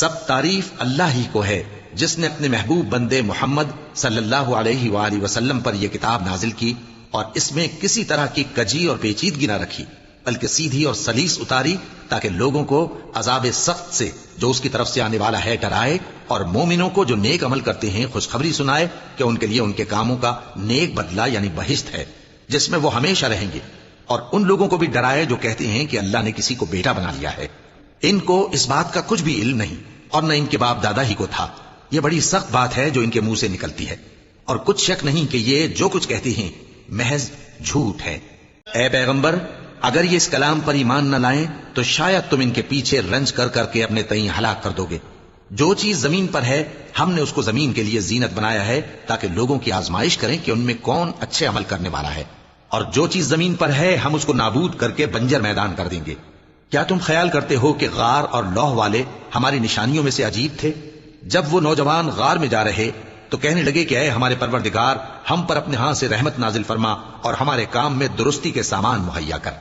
سب تعریف اللہ ہی کو ہے جس نے اپنے محبوب بندے محمد صلی اللہ علیہ وآلہ وسلم پر یہ کتاب نازل کی اور اس میں کسی طرح کی کجی اور پیچیدگی نہ رکھی، بلکہ سیدھی اور سلیس اتاری تاکہ لوگوں کو عذاب سخت سے جو اس کی طرف سے آنے والا ہے ڈرائے، اور مومنوں کو جو نیک عمل کرتے ہیں خوشخبری سنائے کہ ان کے لیے ان کے کاموں کا نیک بدلہ یعنی بہشت ہے جس میں وہ ہمیشہ رہیں گے، اور ان لوگوں کو بھی ڈرائے جو کہتے ہیں کہ اللہ نے کسی کو بیٹا بنا لیا ہے۔ ان کو اس بات کا کچھ بھی علم نہیں اور نہ ان کے باپ دادا ہی کو تھا۔ یہ بڑی سخت بات ہے جو ان کے منہ سے نکلتی ہے، اور کچھ شک نہیں کہ یہ جو کچھ کہتے ہیں محض جھوٹ ہے۔ اے پیغمبر، اگر یہ اس کلام پر ایمان نہ لائیں تو شاید تم ان کے پیچھے رنج کر کر کے اپنے تئیں ہلاک کر دو گے۔ جو چیز زمین پر ہے ہم نے اس کو زمین کے لیے زینت بنایا ہے تاکہ لوگوں کی آزمائش کریں کہ ان میں کون اچھے عمل کرنے والا ہے، اور جو چیز زمین پر ہے ہم اس کو نابود کر کے بنجر میدان کر دیں گے۔ کیا تم خیال کرتے ہو کہ غار اور لوح والے ہماری نشانیوں میں سے عجیب تھے؟ جب وہ نوجوان غار میں جا رہے تو کہنے لگے کہ اے ہمارے پروردگار، ہم پر اپنے ہاں سے رحمت نازل فرما اور ہمارے کام میں درستی کے سامان مہیا کر۔